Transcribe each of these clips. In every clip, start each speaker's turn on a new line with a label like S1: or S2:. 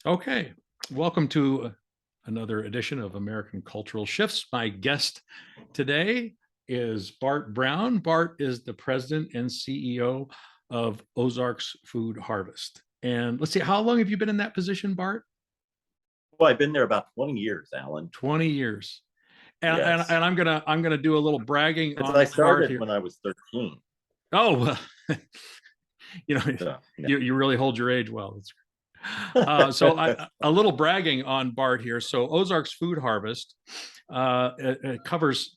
S1: Okay, welcome to another edition of American Cultural Shifts. My guest today is Bart Brown. Bart is the president and CEO of Ozarks Food Harvest. And let's see, how long have you been in that position, Bart?
S2: Well, I've been there about 20 years, Alan.
S1: 20 years. And, and,
S2: Yes.
S1: and I'm gonna do a little bragging
S2: Because
S1: on
S2: I
S1: Bart
S2: started
S1: here.
S2: when I was 13.
S1: Oh, well, you know,
S2: So, yeah.
S1: you really hold your age well. That's a little bragging on Bart here. So Ozarks Food Harvest it covers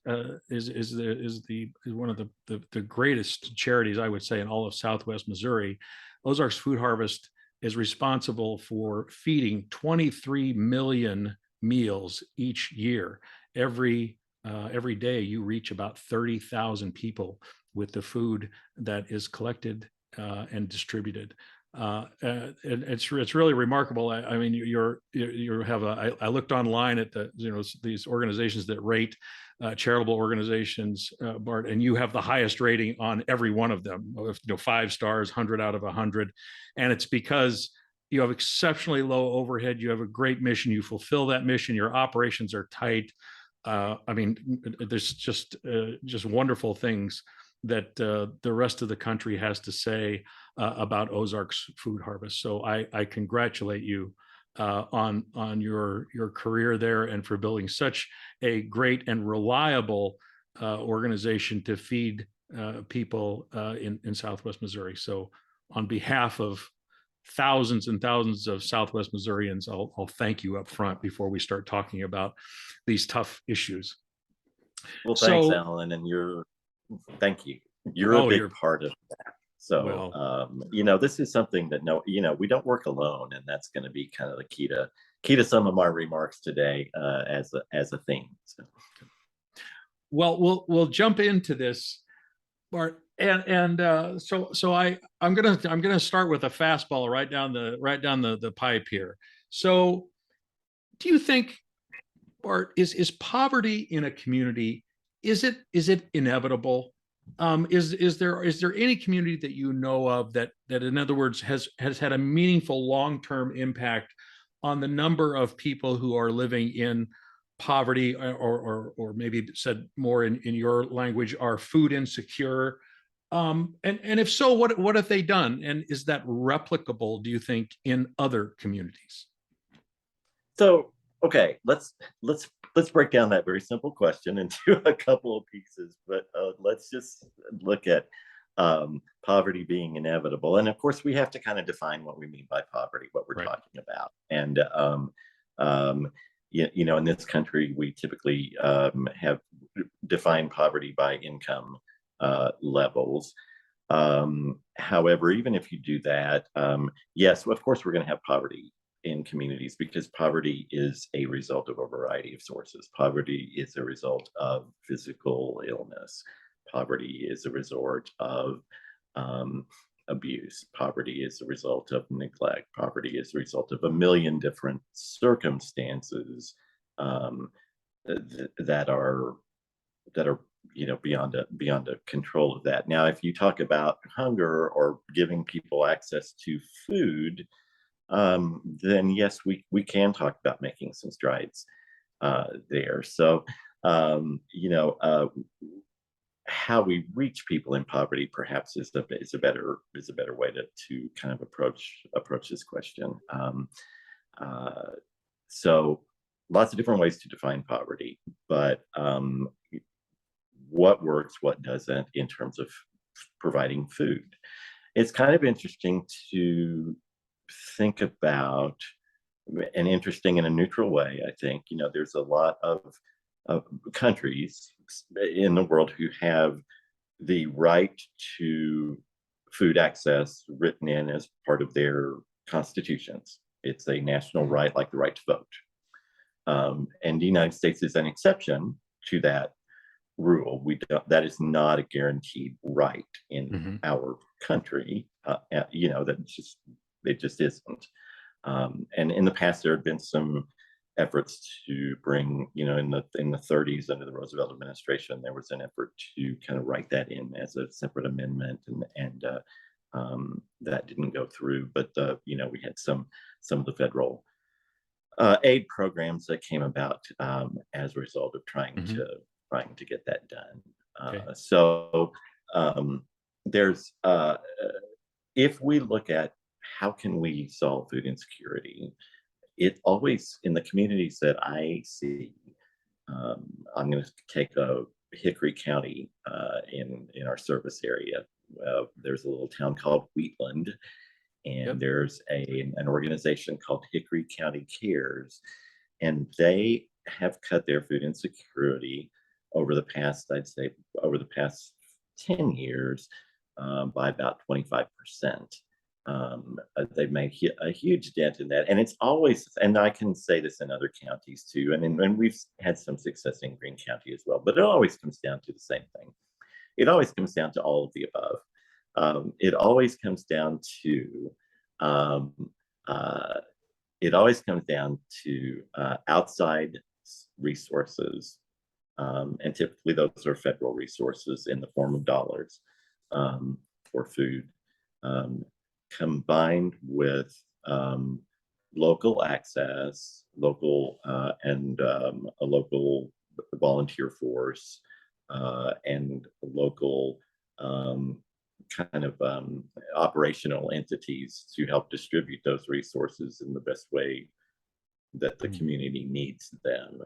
S1: is one of the greatest charities, I would say, in all of Southwest Missouri. Ozarks Food Harvest is responsible for feeding 23 million meals each year. Every day, you reach about 30,000 people with the food that is collected and distributed. And it's really remarkable. I mean, you have I looked online at these organizations that rate charitable organizations, Bart, and you have the highest rating on every one of them. 5 stars, 100 out of 100, and it's because you have exceptionally low overhead. You have a great mission. You fulfill that mission. Your operations are tight. I mean, there's just wonderful things that the rest of the country has to say about Ozarks Food Harvest. So I congratulate you on your career there and for building such a great and reliable organization to feed people in Southwest Missouri. So on behalf of thousands and thousands of Southwest Missourians, I'll thank you up front before we start talking about these tough issues.
S2: Well, thanks,
S1: So,
S2: Alan. Thank you. You're a
S1: oh,
S2: big
S1: you're
S2: part of that. So,
S1: well.
S2: this is something that we don't work alone, and that's going to be kind of the key to some of my remarks today as a theme. So.
S1: Well, we'll jump into this, Bart, and so I'm gonna start with a fastball right down the pipe here. So, do you think, Bart, is poverty in a community, is it inevitable? Is there any community that you know of that in other words has had a meaningful long-term impact on the number of people who are living in poverty, or maybe said more in your language, are food insecure? And if so, what have they done? And is that replicable, do you think, in other communities?
S2: So, okay, let's break down that very simple question into a couple of pieces. But let's just look at poverty being inevitable, and of course, we have to kind of define what we mean by poverty, what we're
S1: Right.
S2: talking about, and in this country, we typically have defined poverty by income levels. However, even if you do that, yes, of course, we're going to have poverty in communities because poverty is a result of a variety of sources. Poverty is a result of physical illness. Poverty is a result of abuse. Poverty is a result of neglect. Poverty is a result of a million different circumstances that are beyond a control of that. Now, if you talk about hunger or giving people access to food, then yes, we can talk about making some strides there. So, how we reach people in poverty perhaps is a better way to kind of approach this question. So, lots of different ways to define poverty, but what works, what doesn't in terms of providing food. It's kind of interesting to think about, and interesting in a neutral way. I think there's a lot of countries in the world who have the right to food access written in as part of their constitutions. It's a national right, like the right to vote. And the United States is an exception to that rule. That is not a guaranteed right in our country. It just isn't. And in the past, there had been some efforts to bring, in the 30s under the Roosevelt administration, there was an effort to kind of write that in as a separate amendment, and that didn't go through. But we had some of the federal aid programs that came about as a result of trying
S1: Mhm.
S2: to get that done.
S1: Okay.
S2: So there's if we look at how can we solve food insecurity, it always in the communities that I see. I'm going to take a Hickory County in our service area. There's a little town called Wheatland, and
S1: Yep.
S2: there's an organization called Hickory County Cares, and they have cut their food insecurity over the past, I'd say, over the past 10 years by about 25%. They've made a huge dent in that, and it's always, and I can say this in other counties too, and we've had some success in Greene County as well, but it always comes down to the same thing. It always comes down to all of the above. It always comes down to um, uh, outside resources, and typically those are federal resources in the form of dollars for food, um, combined with local access, and a local volunteer force, and local kind of operational entities to help distribute those resources in the best way that the
S1: Mm.
S2: community needs them.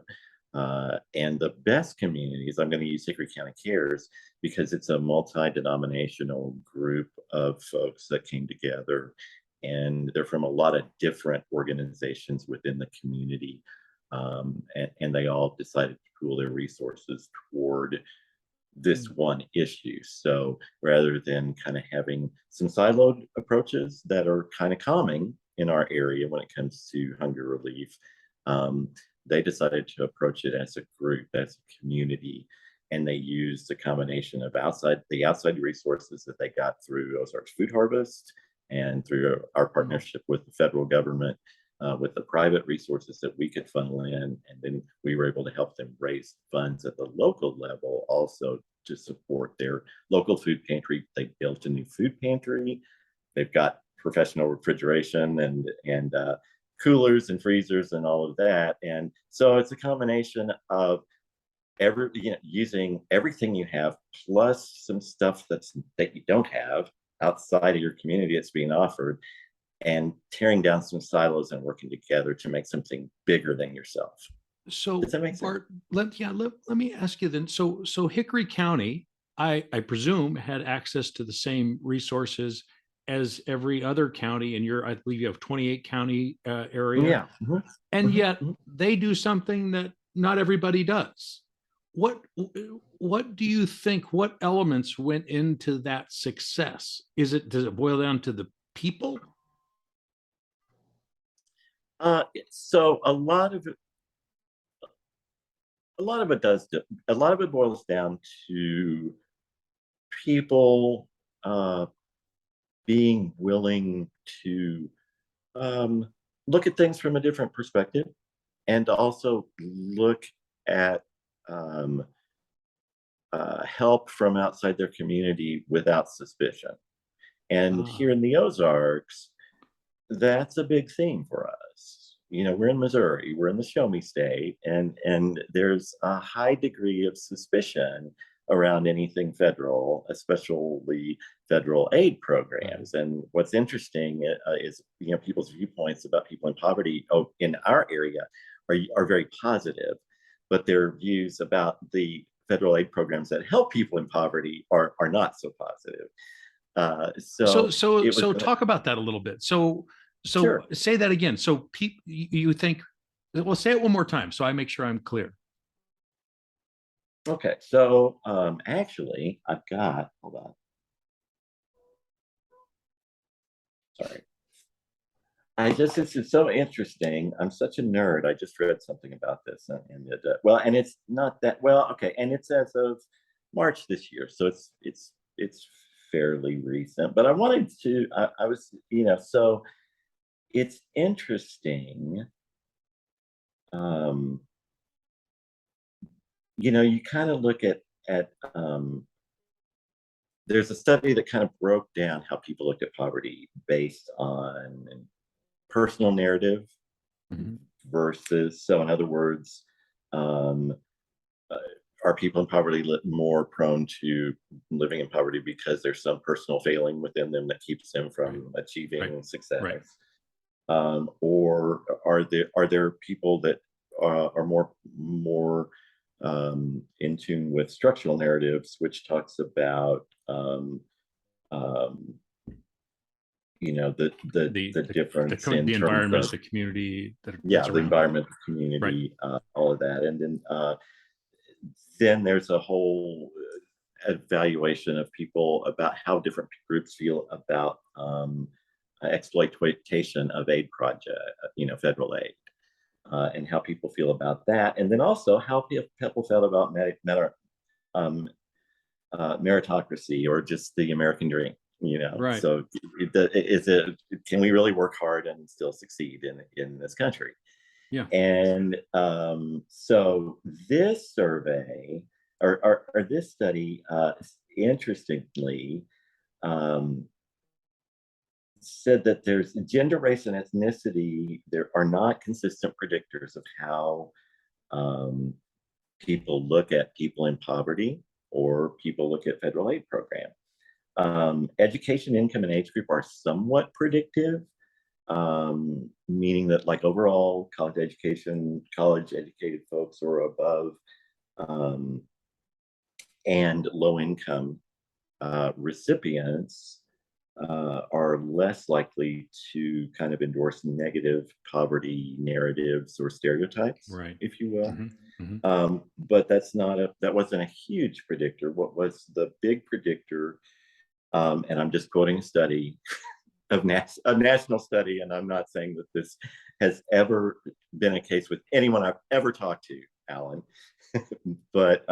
S2: And the best communities, I'm going to use Hickory County Cares because it's a multi-denominational group of folks that came together, and they're from a lot of different organizations within the community. And they all decided to pool their resources toward this one issue. So rather than kind of having some siloed approaches that are kind of common in our area when it comes to hunger relief, they decided to approach it as a group, as a community, and they used a combination of outside resources that they got through Ozarks Food Harvest and through our partnership with the federal government, with the private resources that we could funnel in, and then we were able to help them raise funds at the local level also to support their local food pantry. They built a new food pantry. They've got professional refrigeration and coolers and freezers and all of that. And so it's a combination of using everything you have plus some stuff that you don't have outside of your community that's being offered, and tearing down some silos and working together to make something bigger than yourself.
S1: So
S2: Does that make sense?
S1: Bart, let me ask you then. So Hickory County, I presume, had access to the same resources as every other county in I believe you have 28 county area.
S2: Yeah. Mm-hmm.
S1: And
S2: Mm-hmm.
S1: yet
S2: Mm-hmm.
S1: they do something that not everybody does. What do you think? What elements went into that success? Does it boil down to the people?
S2: So a lot of it does. A lot of it boils down to people being willing to look at things from a different perspective, and also look at um, help from outside their community without suspicion. And
S1: Uh,
S2: here in the Ozarks, that's a big theme for us. We're in Missouri, we're in the Show Me State, and there's a high degree of suspicion around anything federal, especially federal aid programs. And what's interesting is, people's viewpoints about people in poverty in our area are very positive, but their views about the federal aid programs that help people in poverty are not so positive.
S1: So talk about that a little bit. So
S2: Sure.
S1: say that again. So you think, well, say it one more time so I make sure I'm clear.
S2: Okay, so actually, hold on. Sorry. This is so interesting. I'm such a nerd. I just read something about this, and it's not that well. Okay, and it's as of March this year, so it's fairly recent. But I wanted to. I was, so it's interesting. Um, you kind of look at there's a study that kind of broke down how people look at poverty based on personal narrative
S1: Mhm.
S2: versus, so in other words, um, uh, are people in poverty more prone to living in poverty because there's some personal failing within them that keeps them from achieving success?
S1: Right.
S2: Or are there people that are more in tune with structural narratives, which talks about um, the difference in
S1: the
S2: terms
S1: environment,
S2: of,
S1: the community
S2: yeah,
S1: that's
S2: the
S1: around them.
S2: environment, the
S1: Right.
S2: community, all of that, and then there's a whole evaluation of people about how different groups feel about exploitation of aid project, federal aid, and how people feel about that, and then also how people felt about um, meritocracy or just the American dream.
S1: Right.
S2: So can we really work hard and still succeed in this country?
S1: Yeah.
S2: And so this survey or this study, interestingly, um, said that there's gender, race, and ethnicity. There are not consistent predictors of how um, people look at people in poverty or people look at federal aid program. Education, income, and age group are somewhat predictive, meaning that like overall college educated folks or above, um, and low income recipients are less likely to kind of endorse negative poverty narratives or stereotypes,
S1: Right.
S2: if you will. But that wasn't a huge predictor. What was the big predictor? And I'm just quoting a study a national study, and I'm not saying that this has ever been a case with anyone I've ever talked to, Alan, but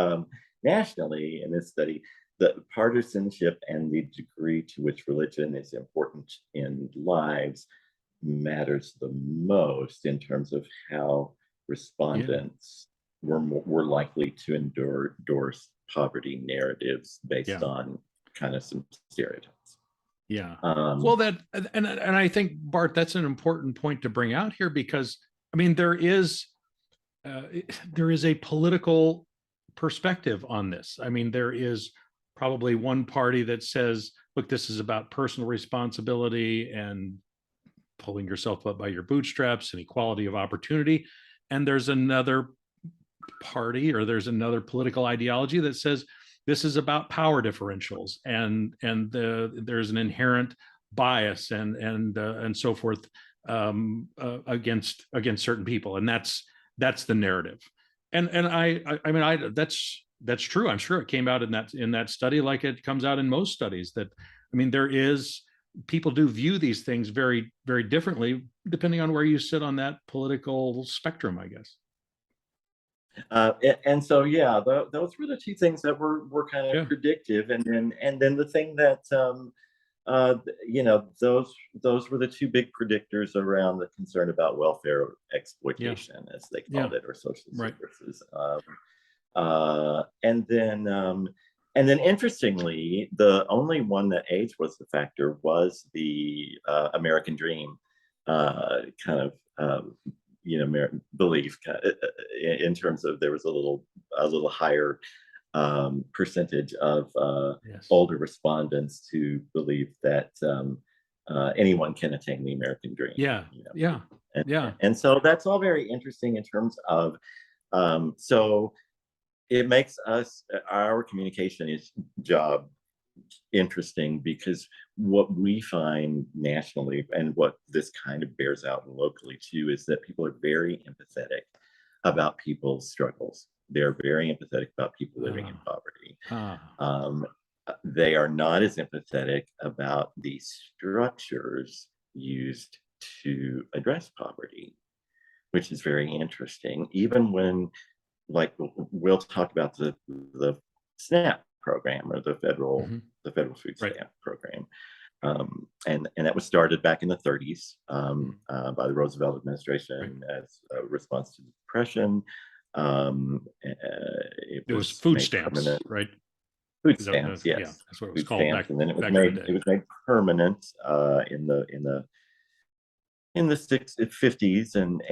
S2: nationally in this study, the partisanship and the degree to which religion is important in lives matters the most in terms of how respondents were likely to endorse poverty narratives based on kind of some stereotypes.
S1: Yeah. Well, and I think, Bart, that's an important point to bring out here, because I mean there is a political perspective on this. I mean, there is probably one party that says, look, this is about personal responsibility and pulling yourself up by your bootstraps and equality of opportunity. And there's another party, or there's another political ideology that says this is about power differentials, and there's an inherent bias and so forth against certain people, and that's the narrative. And I mean, that's true. I'm sure it came out in that study, like it comes out in most studies, that I mean, people do view these things very, very differently depending on where you sit on that political spectrum, I guess.
S2: And so, yeah, those were the two things that were kind of predictive, and then the thing that those were the two big predictors around the concern about welfare exploitation, as they called it, or social services. And then interestingly, the only one that age was the factor was the American dream kind of belief, in terms of there was a little higher percentage of older respondents who believe that anyone can attain the American dream. And so that's all very interesting in terms of so it makes our communication job interesting, because what we find nationally, and what this kind of bears out locally too, is that people are very empathetic about people's struggles. They're very empathetic about people living in poverty. They are not as empathetic about the structures used to address poverty, which is very interesting. Even when, like, we'll talk about the SNAP program, or the federal food stamp program, and that was started back in the 30s by the Roosevelt administration as a response to the Depression. It
S1: was food stamps, right?
S2: Food stamps, yes.
S1: Yeah, that's what it was
S2: food
S1: called
S2: stamps,
S1: back.
S2: And then it was made permanent in the in the 50s, and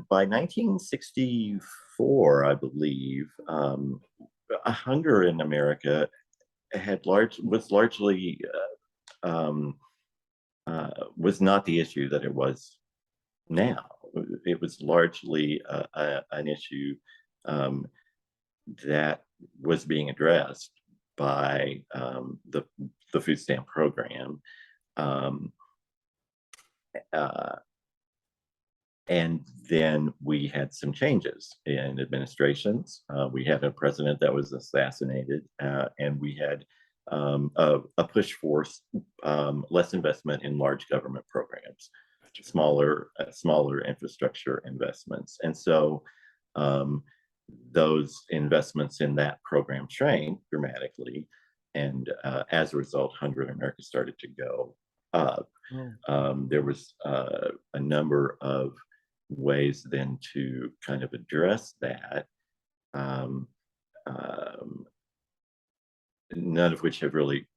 S2: by 1964, I believe, hunger in America was largely was not the issue that it was now. It was largely an issue that was being addressed by the food stamp program. And then we had some changes in administrations. We had a president that was assassinated, and we had a push for less investment in large government programs, smaller infrastructure investments. And so those investments in that program shrank dramatically. And as a result, hunger in America started to go up. There was a number of ways then to kind of address that, none of which have really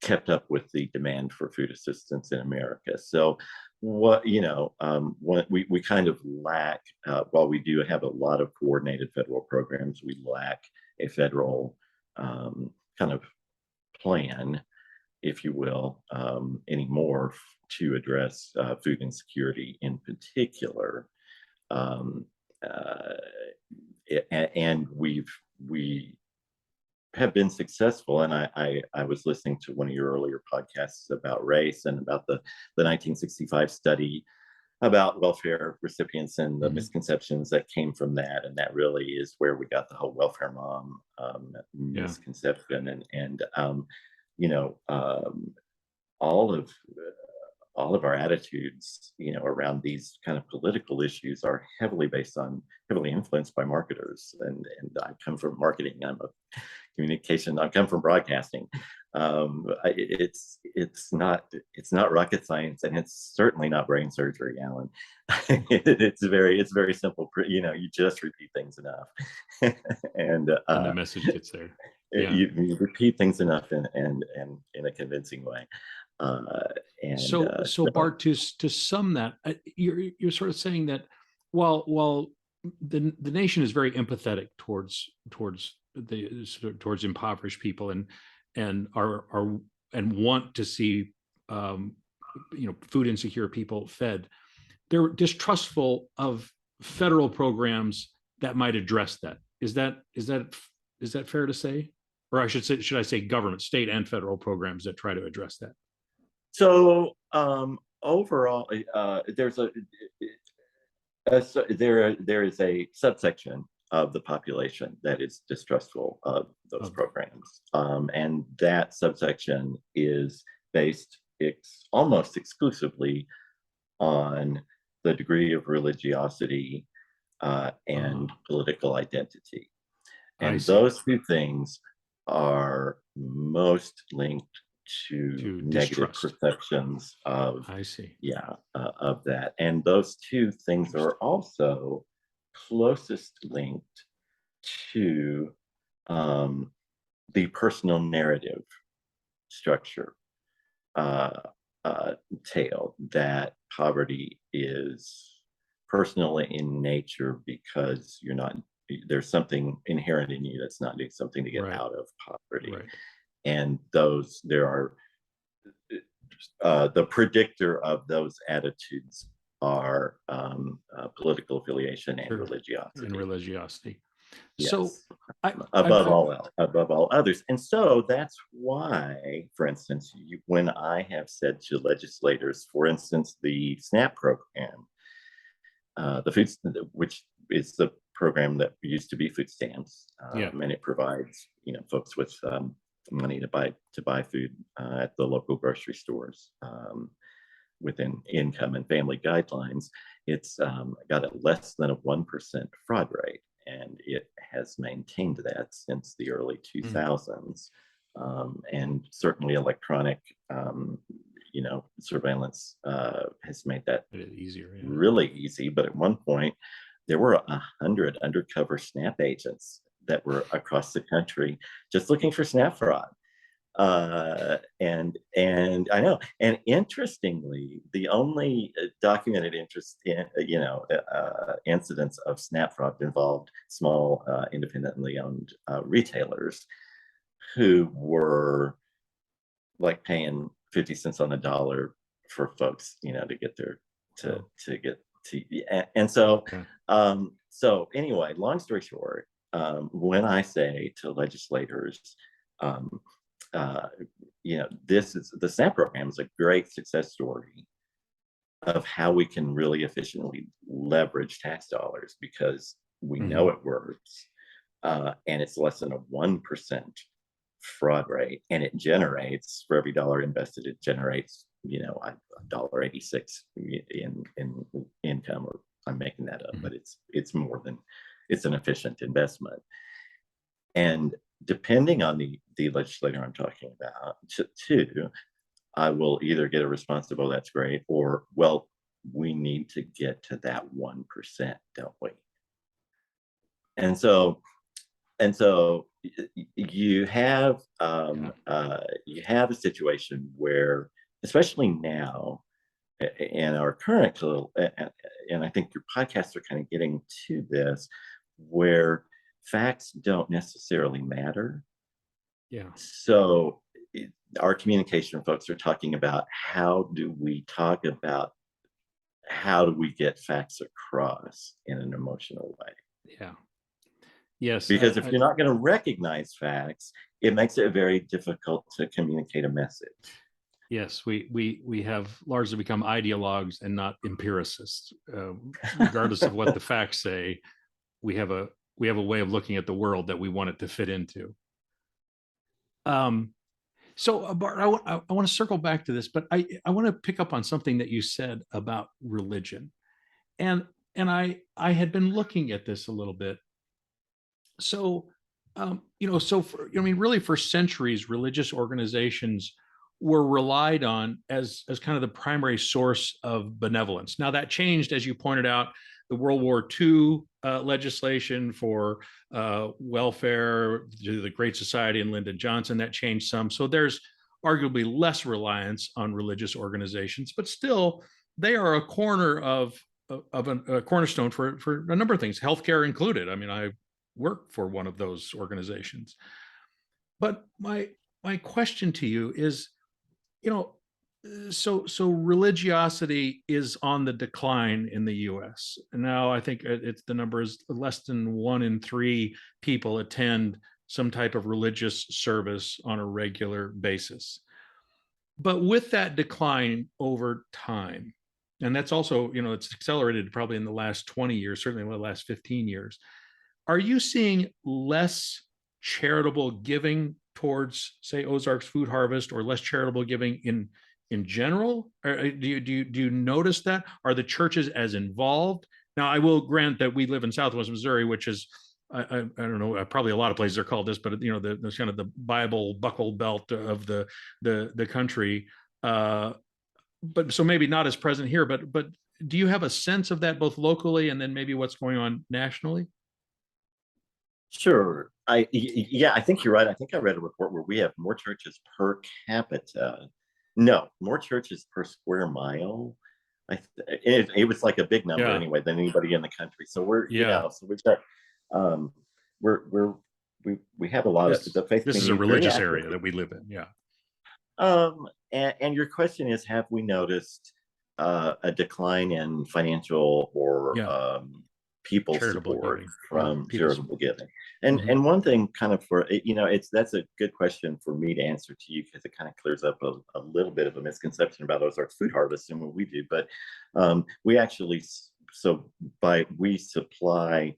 S2: kept up with the demand for food assistance in America. So what we kind of lack, while we do have a lot of coordinated federal programs, we lack a federal kind of plan, if you will, anymore to address food insecurity in particular. And we have been successful. And I was listening to one of your earlier podcasts about race and about the 1965 study about welfare recipients and the misconceptions that came from that. And that really is where we got the whole welfare mom misconception. And all of our attitudes, around these kind of political issues are heavily influenced by marketers. And I come from marketing. I'm a communication. I come from broadcasting. It's not rocket science, and it's certainly not brain surgery, Alan. It's very simple. You just repeat things enough, and
S1: the message gets there. Yeah.
S2: You repeat things enough and in a convincing way.
S1: So Bart, to sum that, you're sort of saying that while the nation is very empathetic towards impoverished people and want to see food insecure people fed, they're distrustful of federal programs that might address that. Is that fair to say? Or should I say government, state and federal programs that try to address that?
S2: So overall, there is a subsection of the population that is distrustful of those programs, and that subsection is based almost exclusively on the degree of religiosity and political identity, and those two things are most linked to negative perceptions of of that. And those two things are also closest linked to the personal narrative structure tale, that poverty is personal in nature because there's something inherent in you that's not doing something to get out of poverty. And there are the predictor of those attitudes are political affiliation and religiosity. Yes.
S1: So
S2: above all others. And so that's why, for instance, when I have said to legislators, for instance, the SNAP program, which is the program that used to be food stamps, and it provides folks with money to buy food at the local grocery stores within income and family guidelines. It's got a less than a 1% fraud rate, and it has maintained that since the early 2000s. And certainly electronic surveillance has made that really easy. But at one point, there were 100 undercover SNAP agents that were across the country just looking for SNAP fraud. And I know. And interestingly, the only documented interest in, incidents of SNAP fraud involved small, independently owned retailers who were like paying 50 cents on the dollar for folks, to get their to get to. And so,
S1: Okay.
S2: so anyway, long story short, when I say to legislators, um, this is the SNAP program is a great success story of how we can really efficiently leverage tax dollars, because we know it works, and it's less than a 1% fraud rate, and it generates, for every dollar invested, it generates $1.86 in income. Or I'm making that up, but it's more than, it's an efficient investment. And depending on the legislator I'm talking about, too, I will either get a response of, oh, that's great, or, well, we need to get to that 1%, don't we? And so you have a situation where, especially now in our current, and I think your podcasts are kind of getting to this, where facts don't necessarily matter.
S1: Yeah.
S2: So our communication folks are talking about, how do we get facts across in an emotional way?
S1: Yeah. Yes.
S2: Because if you're not going to recognize facts, it makes it very difficult to communicate a message.
S1: Yes, we have largely become ideologues and not empiricists. Regardless of what the facts say, we have a way of looking at the world that we want it to fit into. So, Bart, I want to circle back to this, but I want to pick up on something that you said about religion, and I had been looking at this a little bit. So, really, for centuries, religious organizations were relied on as kind of the primary source of benevolence. Now that changed, as you pointed out, the World War II legislation for welfare, to the Great Society and Lyndon Johnson, that changed some. So there's arguably less reliance on religious organizations, but still they are a cornerstone for a number of things, healthcare included. I mean, I work for one of those organizations. But my question to you is, so religiosity is on the decline in the U.S. And now I think the number is less than 1 in 3 people attend some type of religious service on a regular basis. But with that decline over time, and that's also, it's accelerated probably in the last 20 years, certainly in the last 15 years. Are you seeing less charitable giving towards, say, Ozarks Food Harvest, or less charitable giving in general? Or do you notice that? Are the churches as involved? Now, I will grant that we live in Southwest Missouri, which is, I don't know, probably a lot of places are called this, but the kind of the Bible buckle belt of the country. But so maybe not as present here. But do you have a sense of that, both locally and then maybe what's going on nationally?
S2: Sure. I think you're right. I think I read a report where we have more churches per capita. No, more churches per square mile. It was like a big number anyway than anybody in the country. So so we've got, we have a lot of the faith.
S1: This is a religious area that we live in. Yeah.
S2: And your question is, have we noticed a decline in financial or people support from charitable giving? And one thing, kind of, for that's a good question for me to answer to you, because it kind of clears up a little bit of a misconception about Ozarks Food Harvest and what we do. But we actually, we supply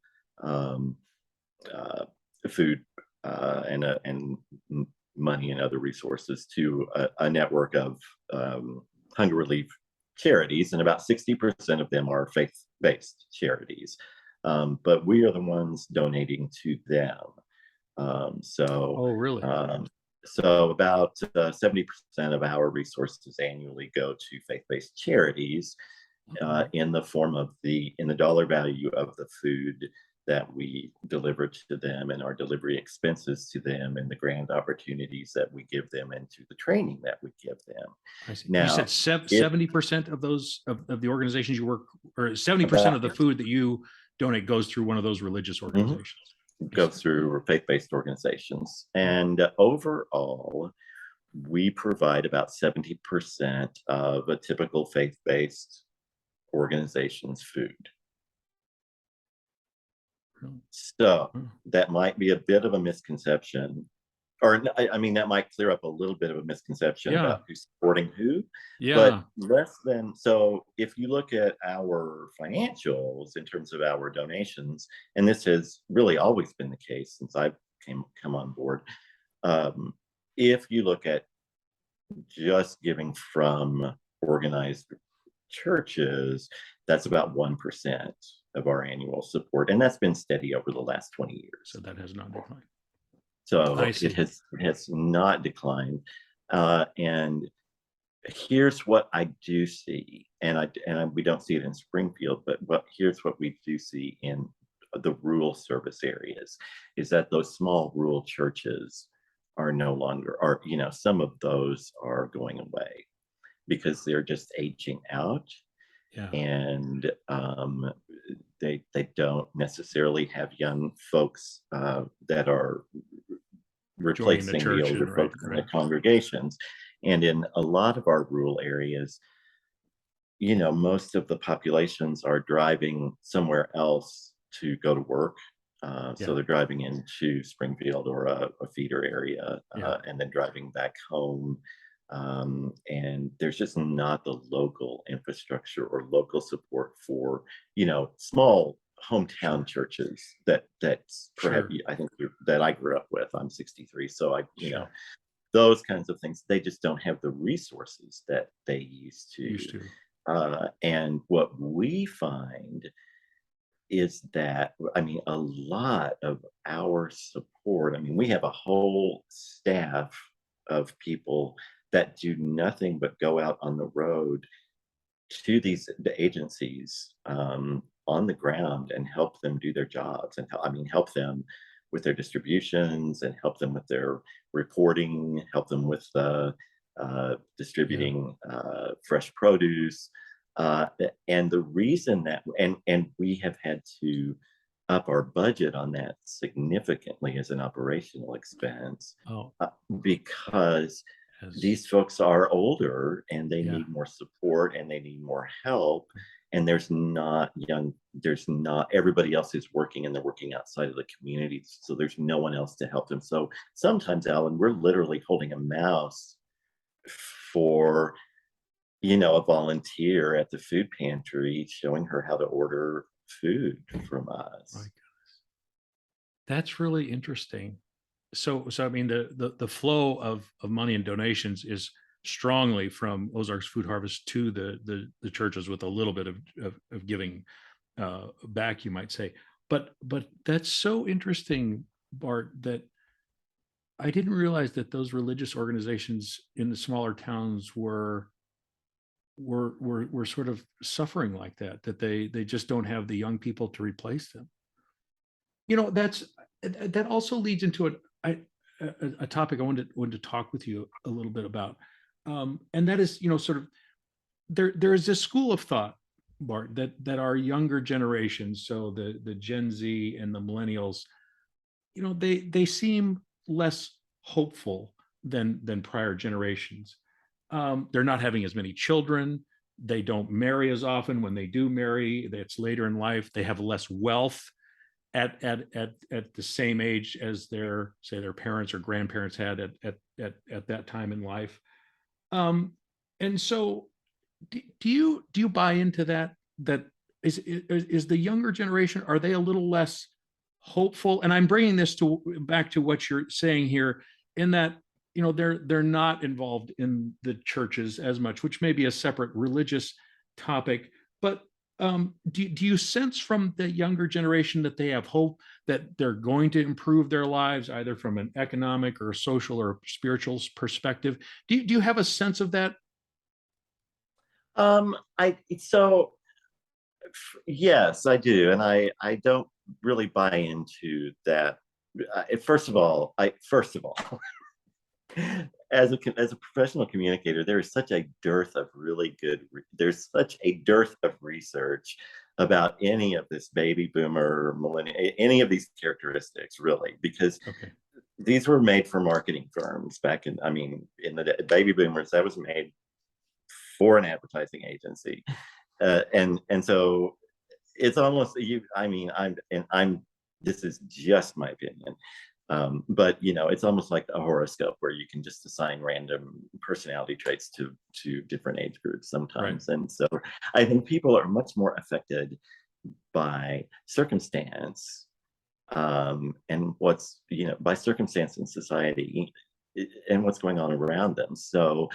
S2: food and money and other resources to a network of hunger relief charities, and about 60% of them are faith-based charities. But we are the ones donating to them.
S1: Oh, really?
S2: So about 70% of our resources annually go to faith-based charities in the form of in the dollar value of the food that we deliver to them, and our delivery expenses to them, and the grant opportunities that we give them, and to the training that we give them.
S1: I see. You
S2: Now,
S1: said 70% of those of the organizations you work, or 70%
S2: about
S1: of the food that you donate goes through one of those religious organizations.
S2: go through faith-based organizations, and overall, we provide about 70% of a typical faith-based organization's food. So that might be a bit of a misconception, or I mean, that might clear up a little bit of a misconception about who's supporting who. But less than, so if you look at our financials in terms of our donations, and this has really always been the case since I've come on board, if you look at just giving from organized churches, that's about 1% of our annual support, and that's been steady over the last 20 years.
S1: So that has not declined.
S2: So it has not declined. And here's what I do see, and we don't see it in Springfield, but here's what we do see in the rural service areas, is that those small rural churches are no longer, or some of those are going away because they're just aging out. And they don't necessarily have young folks that are replacing the older folks in the congregations. And in a lot of our rural areas, most of the populations are driving somewhere else to go to work. So they're driving into Springfield or a feeder area, and then driving back home. And there's just not the local infrastructure or local support for, small hometown churches that's perhaps, I think, that I grew up with. I'm 63, so those kinds of things, they just don't have the resources that they used to. And what we find is that, a lot of our support, we have a whole staff of people that do nothing but go out on the road to the agencies on the ground and help them do their jobs, and help them with their distributions, and help them with their reporting, help them with distributing fresh produce. And the reason that, and we have had to up our budget on that significantly as an operational expense, because these folks are older and they need more support and they need more help. And there's not everybody else is working, and they're working outside of the community. So there's no one else to help them. So sometimes, Alan, we're literally holding a mouse for, a volunteer at the food pantry, showing her how to order food from us.
S1: My goodness. That's really interesting. So the flow of money and donations is strongly from Ozarks Food Harvest to the churches, with a little bit of giving back, you might say. But that's so interesting, Bart, that I didn't realize that those religious organizations in the smaller towns were sort of suffering like that they just don't have the young people to replace them. That also leads into a topic I wanted to talk with you a little bit about, and that is, sort of, there is this school of thought, Bart, that our younger generations, so the Gen Z and the millennials, they seem less hopeful than prior generations. They're not having as many children. They don't marry as often. When they do marry, it's later in life. They have less wealth at the same age as their parents or grandparents had at that time in life. And so do you buy into that is the younger generation, are they a little less hopeful? And I'm bringing this back to what you're saying here, in that they're not involved in the churches as much, which may be a separate religious topic. But do you sense from the younger generation that they have hope that they're going to improve their lives, either from an economic or social or spiritual perspective? Do you have a sense of that?
S2: Yes, I do, and I don't really buy into that. First of all, as a professional communicator, there is such a dearth of really good. There's such a dearth of research about any of this baby boomer, millennial, any of these characteristics, really, because
S1: Okay.
S2: these were made for marketing firms back in. I mean, in the baby boomers, that was made for an advertising agency, and so it's almost you. I mean, I'm. This is just my opinion. But it's almost like a horoscope where you can just assign random personality traits to different age groups sometimes. Right. And so I think people are much more affected by circumstance, and what's by circumstance in society and what's going on around them. So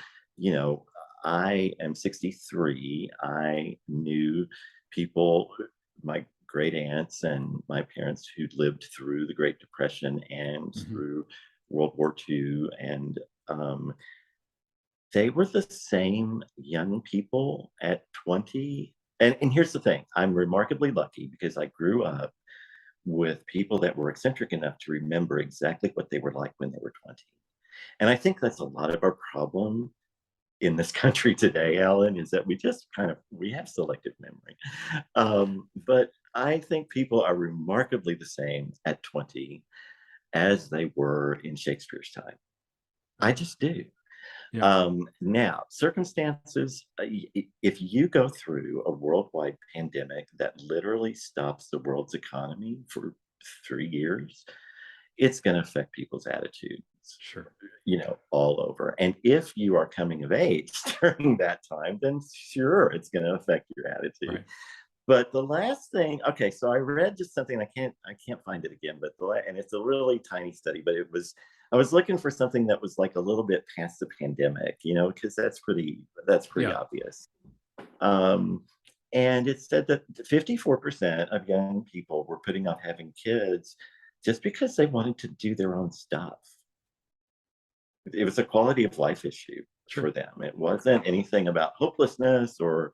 S2: I am 63. I knew people, my great aunts and my parents, who lived through the Great Depression and through World War II, and they were the same young people at 20. And here's the thing: I'm remarkably lucky because I grew up with people that were eccentric enough to remember exactly what they were like when they were 20. And I think that's a lot of our problem in this country today, Alan, is that we have selective memory. But I think people are remarkably the same at 20 as they were in Shakespeare's time. I just do. Yeah. Now, circumstances, if you go through a worldwide pandemic that literally stops the world's economy for 3 years, it's going to affect people's attitudes.
S1: Sure.
S2: All over. And if you are coming of age during that time, then sure, it's going to affect your attitude. Right. But the last thing, okay, so I read just something, I can't find it again, but and it's a really tiny study, but I was looking for something that was like a little bit past the pandemic, because that's pretty obvious. And it said that 54% of young people were putting off having kids just because they wanted to do their own stuff. It was a quality of life issue for them. It wasn't anything about hopelessness or,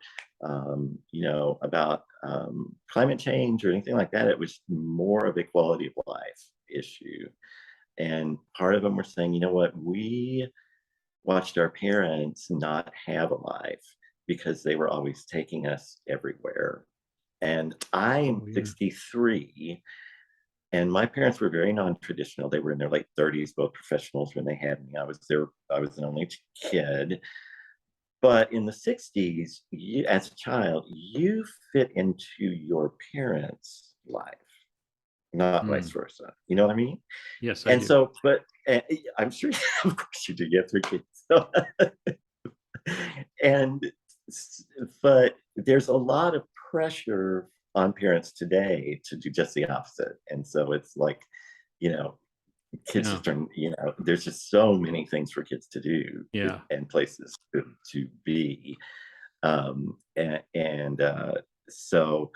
S2: about climate change or anything like that. It was more of a quality of life issue. And part of them were saying, you know what, we watched our parents not have a life because they were always taking us everywhere. And I'm 63. And my parents were very non-traditional. They were in their late 30s, both professionals when they had me. I was an only kid. But in the 60s, as a child, you fit into your parents' life, not vice versa. You know what I mean?
S1: Yes,
S2: I do. So, but I'm sure, of course you do. You have 3 kids. So, but there's a lot of pressure on parents today to do just the opposite. And so it's like, kids just turn, there's just so many things for kids to do and places to be. So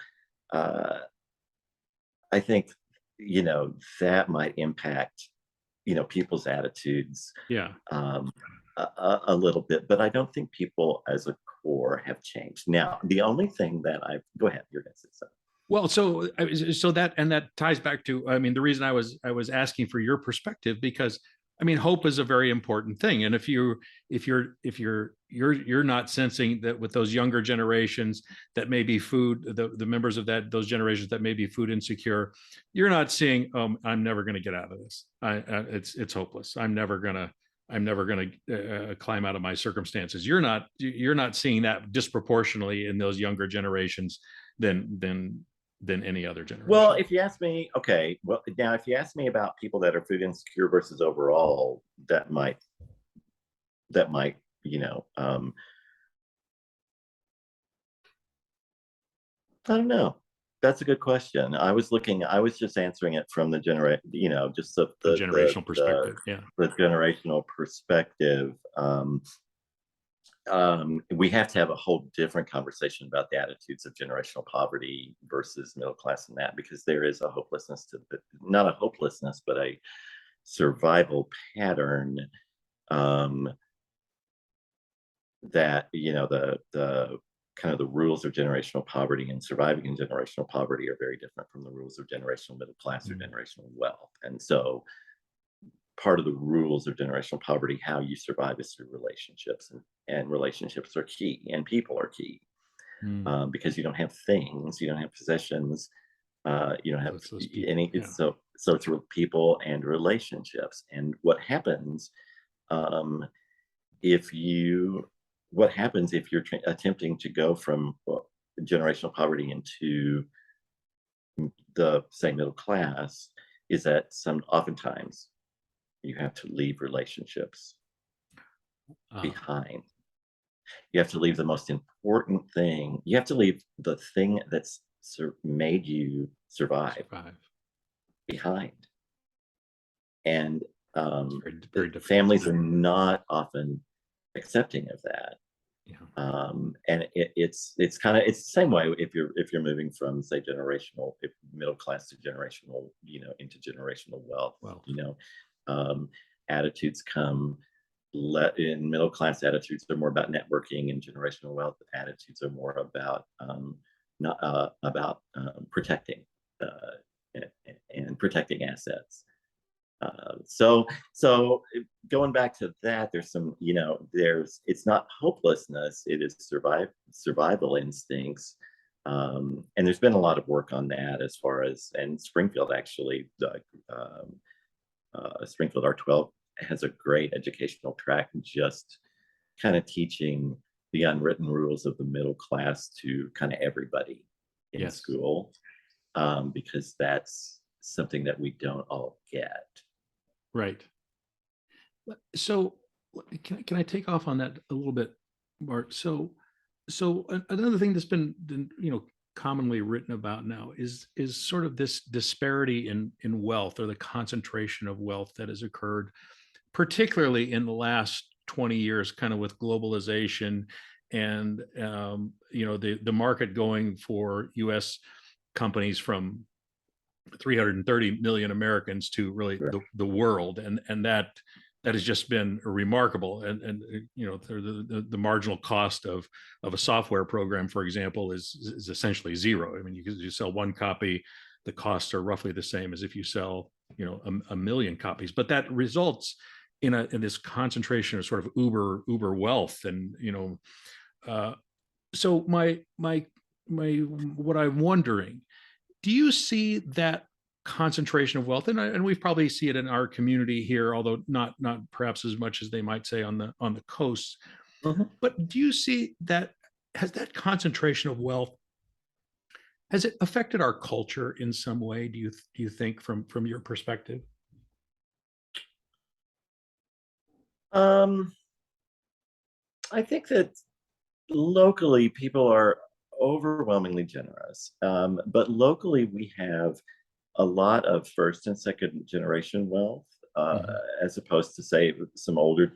S2: I think, that might impact, people's attitudes a little bit, but I don't think people as a core have changed. Now, the only thing that go ahead, you're going to say something.
S1: Well, so that ties back to, I mean, the reason I was asking for your perspective, because I mean, hope is a very important thing. And if you're not sensing that with those younger generations that may be the members of those generations that may be food insecure, you're not seeing, I'm never going to get out of this. It's hopeless. I'm never going to climb out of my circumstances. You're not seeing that disproportionately in those younger generations than any other generation.
S2: Well, if you ask me, okay, well, now if you ask me about people that are food insecure versus overall, that might, I don't know. That's a good question. I was just answering it from the just the
S1: generational perspective.
S2: The generational perspective. We have to have a whole different conversation about the attitudes of generational poverty versus middle class and that, because there is a hopelessness not a hopelessness, but a survival pattern that, the kind of the rules of generational poverty and surviving in generational poverty are very different from the rules of generational middle class or generational wealth. And so part of the rules of generational poverty, how you survive, is through relationships, and relationships are key, and people are key. Because you don't have things, you don't have possessions, you don't have any. So it's people and relationships. And what happens if you what happens if you're attempting to go from generational poverty into the, say, middle class, is that oftentimes you have to leave relationships behind. You have to leave the most important thing. You have to leave the thing that's made you survive behind. And very families are not often accepting of that. And it's the same way if you're moving from, say, middle class to generational, into generational wealth. Attitudes come. In middle class, attitudes are more about networking, and generational wealth attitudes are more about protecting and protecting assets. So going back to that, there's some, it's not hopelessness, it is survival instincts. And there's been a lot of work on that as far as, and Springfield actually, Springfield R12 has a great educational track, just kind of teaching the unwritten rules of the middle class to kind of everybody in school, because that's something that we don't all get.
S1: Right. So can I take off on that a little bit, Bart? So another thing that's been commonly written about now is sort of this disparity in wealth, or the concentration of wealth that has occurred, particularly in the last 20 years, kind of with globalization and the market going for U.S. companies from 330 million Americans to really the world, and that has just been remarkable. And the marginal cost of a software program, for example, is essentially zero. I mean, you sell one copy, the costs are roughly the same as if you sell a million copies. But that results in this concentration of sort of uber wealth. And so my what I'm wondering, do you see that concentration of wealth, and we probably see it in our community here, although not perhaps as much as they might say on the coast. But do you see that, has that concentration of wealth, has it affected our culture in some way? Do you think, from your perspective?
S2: I think that locally people are overwhelmingly generous, but locally we have a lot of first and second generation wealth, as opposed to, say, some older,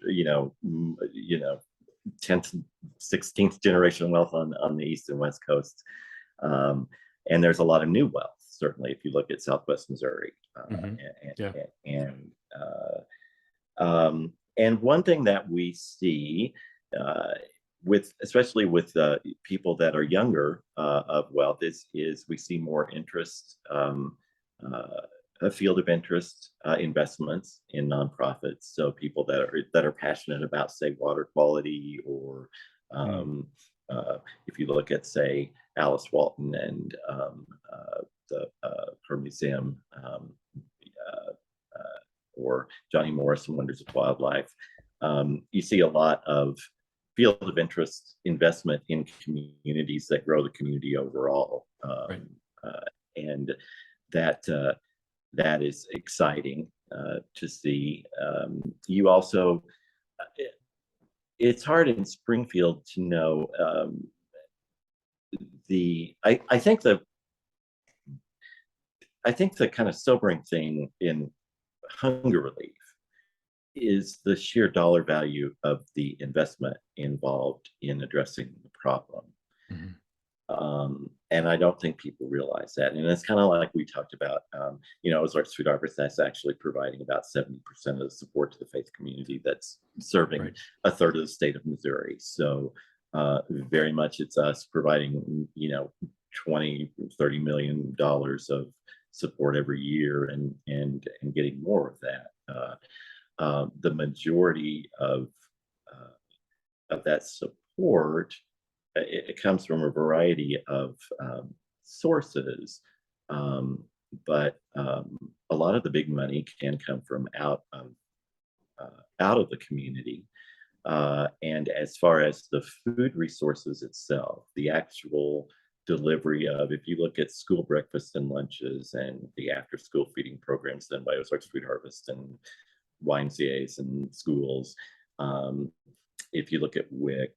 S2: 10th, 16th generation wealth on the East and West Coast. And there's a lot of new wealth, certainly, if you look at Southwest Missouri. And one thing that we see, especially with people that are younger of wealth, is we see more interest, a field of interest, investments in nonprofits. So people that are passionate about, say, water quality, or if you look at, say, Alice Walton and her museum, or Johnny Morris and Wonders of Wildlife, you see a lot of field of interest investment in communities that grow the community overall. And that is exciting to see. You also, it's hard in Springfield to know. I think the kind of sobering thing in hunger relief is the sheer dollar value of the investment involved in addressing the problem. And I don't think people realize that. And it's kind of like we talked about, Ozarks Food Harvest, that's actually providing about 70% of the support to the faith community that's serving a third of the state of Missouri. So Very much it's us providing, 20, $30 million of support every year, and getting more of that. The majority of that support, it comes from a variety of sources, um, but a lot of the big money can come from out of the community. And as far as the food resources itself, the actual delivery of, if you look at school breakfasts and lunches and the after school feeding programs done by Ozarks Food Harvest and YMCA's and schools, um, if you look at WIC,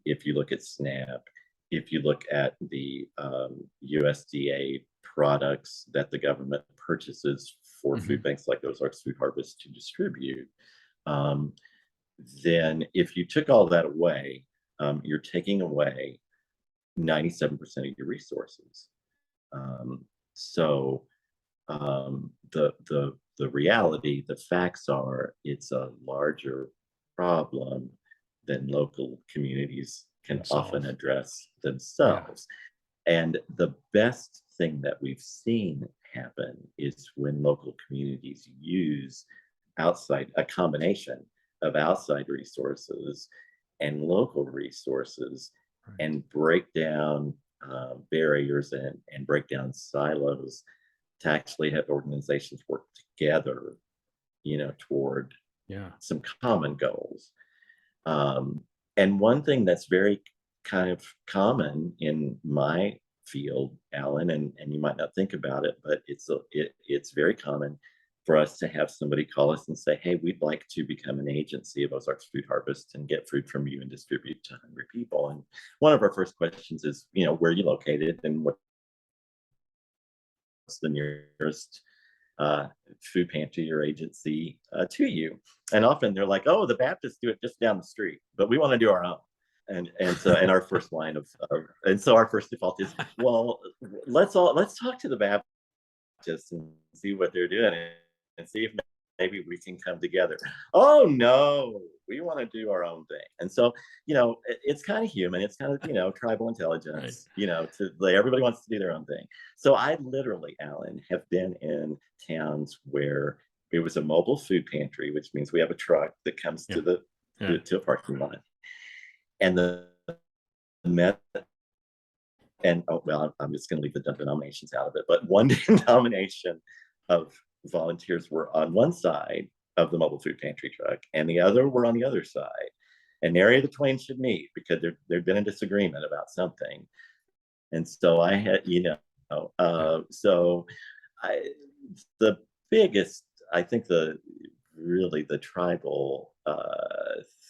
S2: if you look at SNAP, if you look at the USDA products that the government purchases for food banks like Ozarks Food Harvest to distribute, um, then if you took all that away, you're taking away 97% of your resources. So the reality, the facts are, it's a larger problem than local communities can often address themselves. And the best thing that we've seen happen is when local communities use a combination of outside resources and local resources, and break down barriers, and break down silos to actually have organizations work together, toward some common goals. And one thing that's very kind of common in my field, Alan, and you might not think about it, but it's very common for us to have somebody call us and say, hey, we'd like to become an agency of Ozarks Food Harvest and get food from you and distribute to hungry people. And one of our first questions is, where are you located, and what's the nearest food pantry or agency to you? And often they're like, oh, the Baptists do it just down the street, but we want to do our own. And our first line and so our first default is, well, let's talk to the Baptists and see what they're doing, and see if maybe we can come together. Oh no, we want to do our own thing. And so, it's kind of human. It's kind of, tribal intelligence, everybody wants to do their own thing. So I literally, Alan, have been in towns where it was a mobile food pantry, which means we have a truck that comes to a parking lot. And the met, and I'm just going to leave the denominations out of it, but one denomination of volunteers were on one side of the mobile food pantry truck, and the other were on the other side. And area the twain should meet, because there'd been a disagreement about something. And so I had, the biggest, I think the tribal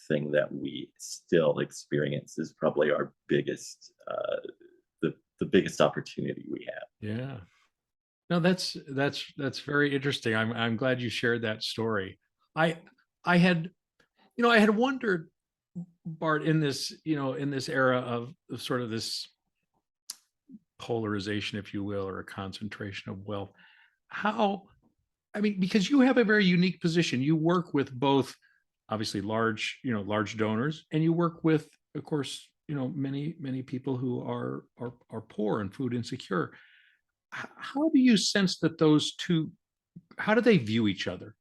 S2: thing that we still experience is probably our biggest, the biggest opportunity we have.
S1: Yeah. No, that's very interesting. I'm glad you shared that story. I had wondered, Bart, in this era of sort of this polarization, if you will, or a concentration of wealth, because you have a very unique position. You work with both, obviously, large donors, and you work with, of course, many people who are poor and food insecure. How do you sense that those two, how do they view each other?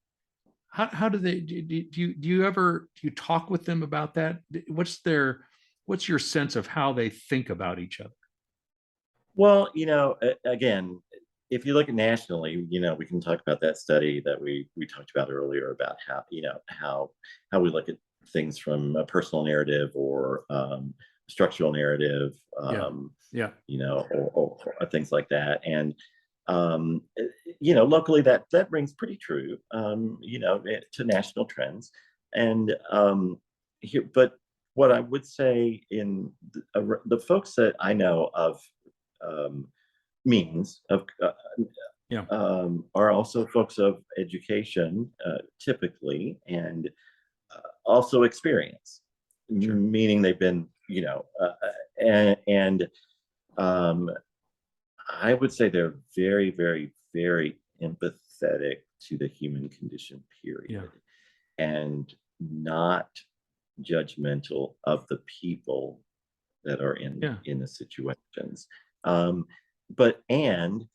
S1: How do they, do you talk with them about that? What's your sense of how they think about each other?
S2: Well, again, if you look at nationally, we can talk about that study that we talked about earlier, about how we look at things from a personal narrative or structural narrative, or things like that. And locally that rings pretty true, to national trends. And but what I would say, in the folks that I know of means of are also folks of education, typically, and also experience, meaning they've been, and I would say they're very, very, very empathetic to the human condition, period, and not judgmental of the people that are
S1: Yeah.
S2: in the situations. Um, but and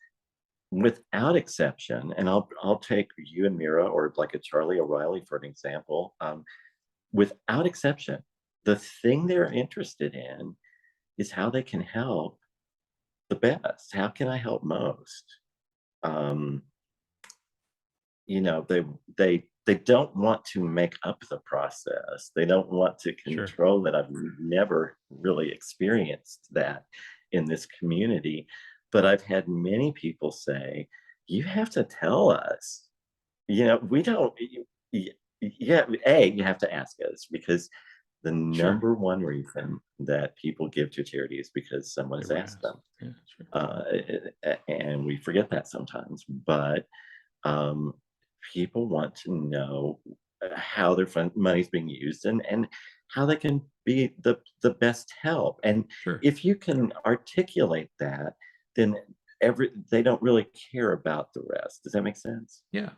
S2: without exception, and I'll take you and Mira or like a Charlie O'Reilly for an example. Without exception, the thing they're interested in is how they can help the best. How can I help most? Um, they don't want to make up the process. They don't want to
S1: Sure.
S2: control it. I've never really experienced that in this community, but I've had many people say, you have to tell us, we don't. Yeah, you have to ask us, because the
S1: Sure.
S2: number one reason that people give to charity is because someone
S1: They
S2: has
S1: were
S2: asked
S1: asked.
S2: them.
S1: Yeah. Sure.
S2: And we forget that sometimes, but um, people want to know how their money is being used, and how they can be the best help. And
S1: Sure.
S2: if you can articulate that, then they don't really care about the rest. Does that make sense?
S1: Yeah.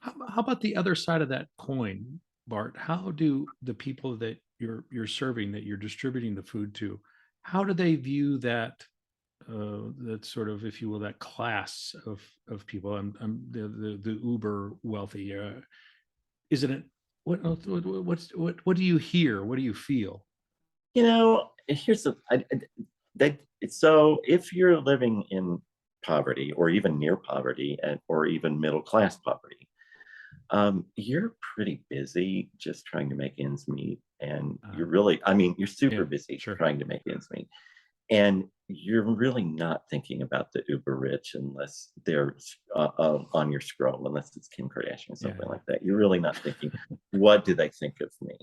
S1: How about the other side of that coin, Bart? How do the people that you're serving, that you're distributing the food to, how do they view that sort of, if you will, that class of people? I'm the uber wealthy. Isn't it? What do you hear? What do you feel?
S2: Here's so if you're living in poverty, or even near poverty, or even middle class poverty, you're pretty busy just trying to make ends meet. And you're super
S1: Yeah.
S2: busy
S1: Sure.
S2: trying to make ends meet. And you're really not thinking about the uber rich, unless they're on your scroll, unless it's Kim Kardashian or
S1: Yeah.
S2: something like that. You're really not thinking, what do they think of me?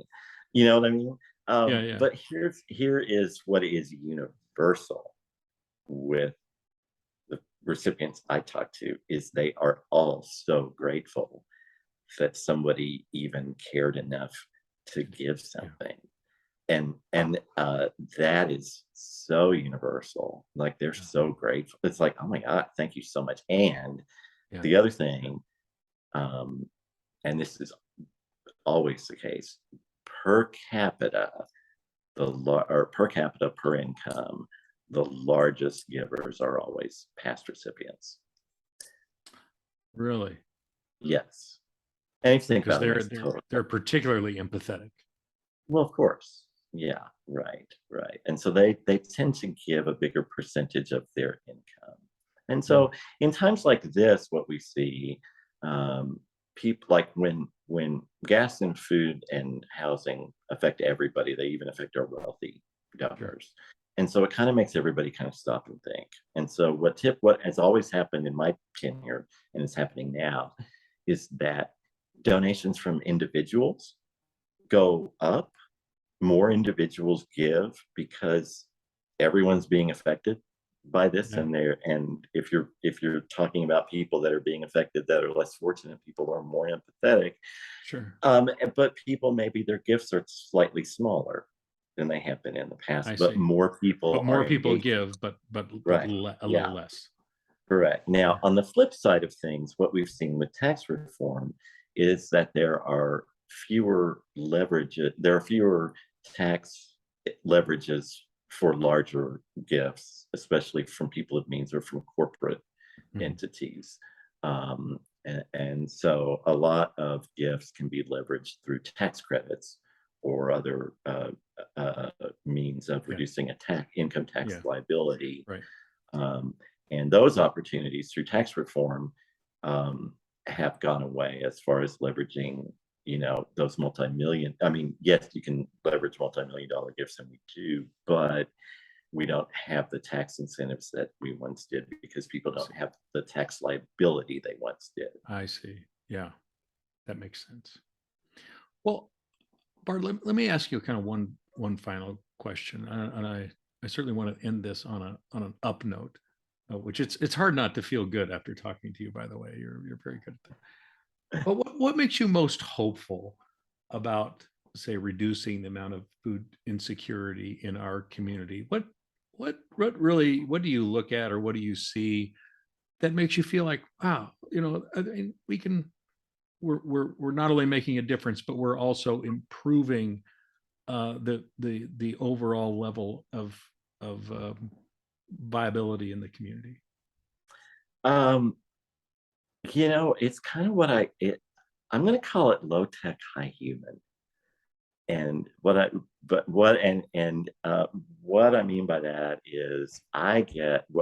S2: You know what I mean?
S1: Yeah. Yeah.
S2: But here is what is universal with the recipients I talk to, is they are all so grateful that somebody even cared enough to give
S1: Yeah.
S2: something. And that is so universal. Like, they're
S1: Yeah.
S2: so grateful. It's like, oh my God, thank you so much. And
S1: Yeah.
S2: the other thing, um, and this is always the case, per capita, or per capita per income, the largest givers are always past recipients.
S1: Really?
S2: Yes. And if you think
S1: Because
S2: about it,
S1: they're
S2: that's
S1: they're
S2: total.
S1: they're particularly empathetic.
S2: Well, of course. Yeah, right, right. And so they tend to give a bigger percentage of their income. And
S1: Mm.
S2: so in times like this, what we see, people, like when gas and food and housing affect everybody, they even affect our wealthy
S1: Sure.
S2: donors. And so it kind of makes everybody kind of stop and think. And so what has always happened in my tenure, and is happening now, is that donations from individuals go up. More individuals give because everyone's being affected by this.
S1: Yeah.
S2: And if you're talking about people that are being affected that are less fortunate, people are more empathetic.
S1: Sure.
S2: But people, maybe their gifts are slightly smaller than they have been in the past,
S1: I
S2: but
S1: see.
S2: more
S1: But
S2: people are
S1: more people
S2: engaging.
S1: give, but
S2: Right.
S1: a
S2: Yeah.
S1: little less.
S2: Correct.
S1: Yeah.
S2: Now, on the flip side of things, what we've seen with tax reform is that there are fewer tax leverages for larger gifts, especially from people of means or from corporate
S1: Mhm.
S2: entities. And so a lot of gifts can be leveraged through tax credits or other means of
S1: Yeah.
S2: reducing income tax
S1: Yeah.
S2: liability.
S1: Right.
S2: Um, and those opportunities through tax reform um, have gone away, as far as leveraging, those multi-million. I mean, yes, you can leverage multi-million-dollar gifts, and we do, but we don't have the tax incentives that we once did, because people don't have the tax liability they once did.
S1: I see. Yeah, that makes sense. Well, Bart, let me ask you kind of one final question, and I certainly want to end this on an up note, which it's hard not to feel good after talking to you. By the way, you're very good at that. But what makes you most hopeful about, say, reducing the amount of food insecurity in our community? What do you look at, or what do you see that makes you feel like, wow, I mean, we're not only making a difference, but we're also improving the overall level of viability in the community?
S2: It's kind of I'm going to call it low tech, high human. And what I mean by that is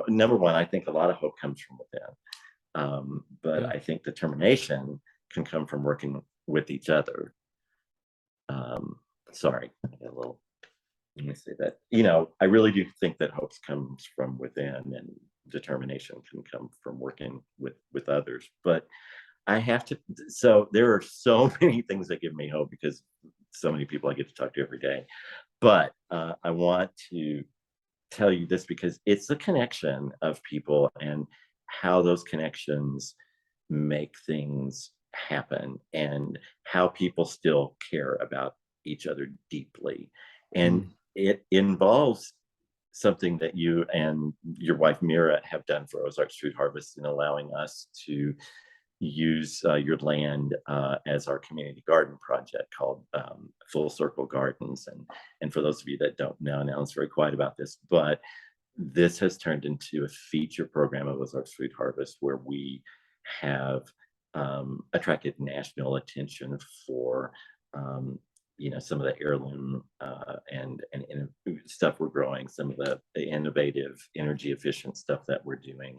S2: number one, I think a lot of hope comes from within. But
S1: Yeah.
S2: I think determination can come from working with each other. Sorry, let me say that. I really do think that hope comes from within, and determination can come from working with others. But so there are so many things that give me hope because so many people I get to talk to every day. But I want to tell you this because it's the connection of people and how those connections make things happen and how people still care about each other deeply. And it involves something that you and your wife Mira have done for Ozarks Food Harvest in allowing us to use your land as our community garden project called Full Circle Gardens. And for those of you that don't know, now it's very quiet about this, but this has turned into a feature program of Ozarks Food Harvest where we have attracted national attention for some of the heirloom and stuff we're growing, some of the innovative, energy efficient stuff that we're doing.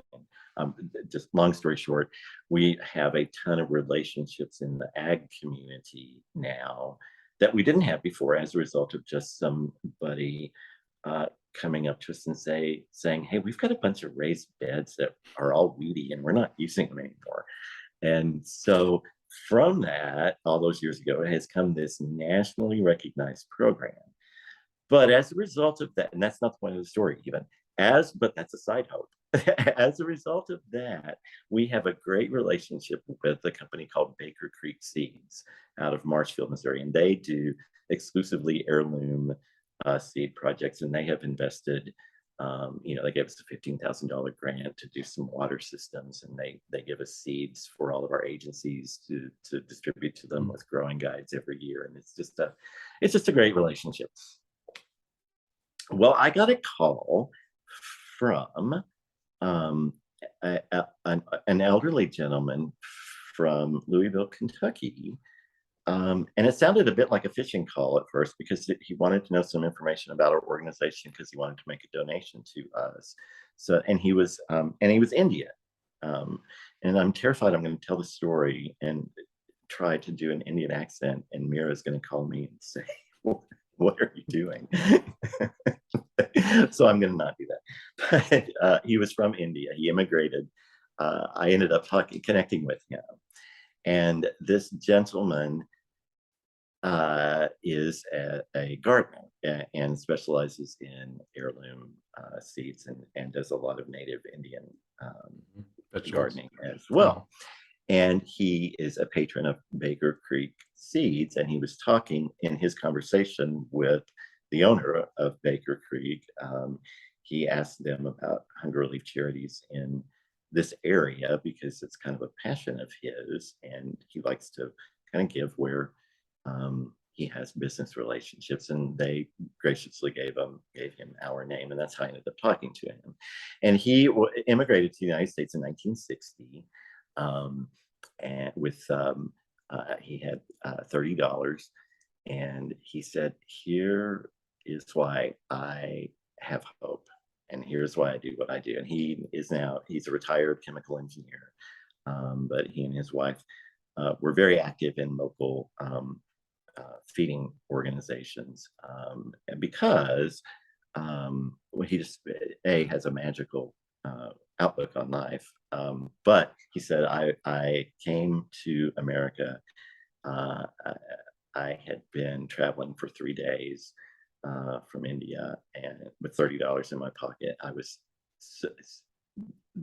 S2: Just long story short, we have a ton of relationships in the ag community now that we didn't have before as a result of just somebody coming up to us and saying, hey, we've got a bunch of raised beds that are all weedy and we're not using them anymore. And so from that, all those years ago, it has come this nationally recognized program. But as a result of that, and that's not the point of the story even, but that's a side hope. As a result of that, we have a great relationship with a company called Baker Creek Seeds out of Marshfield, Missouri, and they do exclusively heirloom seed projects, and they have invested. They gave us a $15,000 grant to do some water systems, and they give us seeds for all of our agencies to distribute to them with growing guides every year, and it's just a great relationship. Well, I got a call from an elderly gentleman from Louisville, Kentucky. And it sounded a bit like a fishing call at first because he wanted to know some information about our organization because he wanted to make a donation to us. And he was Indian. And I'm terrified I'm going to tell the story and try to do an Indian accent, and Mira's going to call me and say, what are you doing? So I'm going to not do that. But he was from India. He immigrated. I ended up connecting with him. And this gentleman is a gardener and specializes in heirloom seeds and does a lot of native Indian gardening as well. And he is a patron of Baker Creek Seeds, and he was talking in his conversation with the owner of Baker Creek. He asked them about hunger relief charities in this area because it's kind of a passion of his, and he likes to kind of give where he has business relationships, and they graciously gave him our name, and that's how I ended up talking to him. And he immigrated to the United States in 1960, and he had $30, and he said, "Here is why I have hope, and here's why I do what I do." And he's a retired chemical engineer, but he and his wife were very active in local feeding organizations, and because he just has a magical outlook on life. But he said, I came to America. I had been traveling for 3 days from India, and with $30 in my pocket, I was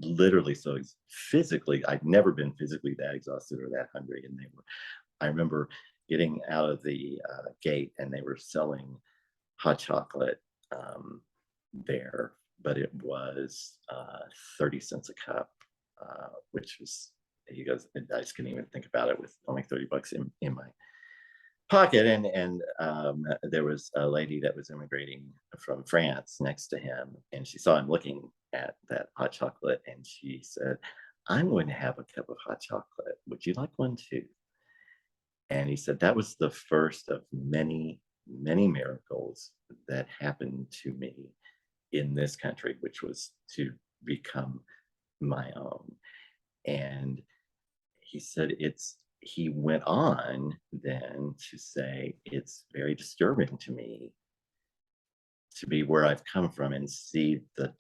S2: literally so physically, I'd never been physically that exhausted or that hungry. And I remember getting out of the gate, and they were selling hot chocolate there, but it was 30 cents a cup, which was, he goes, I just couldn't even think about it with only $30 in my pocket, and there was a lady that was immigrating from France next to him, and she saw him looking at that hot chocolate, and she said, "I'm going to have a cup of hot chocolate. Would you like one too?" And he said that was the first of many, many miracles that happened to me in this country, which was to become my own. And he said he went on then to say, it's very disturbing to me to be where I've come from and see the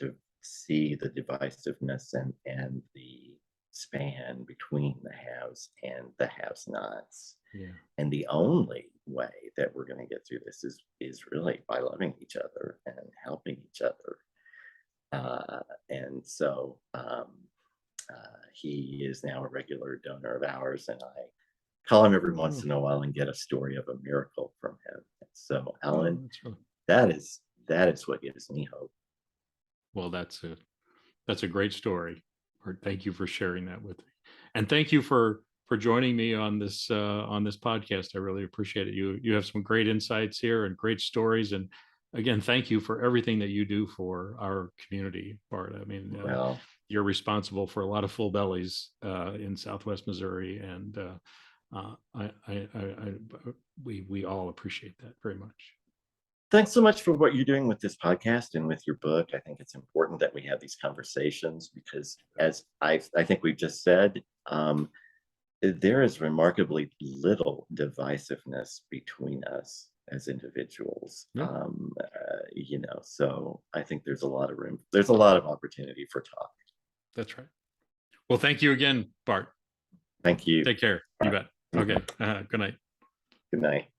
S2: divisiveness and the span between the haves and the have-nots.
S1: Yeah.
S2: And the only way that we're going to get through this is really by loving each other and helping each other. And so he is now a regular donor of ours, and I call him every once in a while and get a story of a miracle from him. So, Alan, that is what gives me hope.
S1: Well, that's a great story. Thank you for sharing that with me, and thank you for joining me on this podcast. I really appreciate it. You have some great insights here and great stories, and again, thank you for everything that you do for our community, Bart. I mean,
S2: well,
S1: you're responsible for a lot of full bellies in Southwest Missouri, and we all appreciate that very much.
S2: Thanks so much for what you're doing with this podcast and with your book. I think it's important that we have these conversations because, as I think we've just said, there is remarkably little divisiveness between us as individuals.
S1: Yeah.
S2: So I think there's a lot of room. There's a lot of opportunity for talk.
S1: That's right. Well, thank you again, Bart.
S2: Thank you.
S1: Take care. You bet. Okay. Good night.
S2: Good night.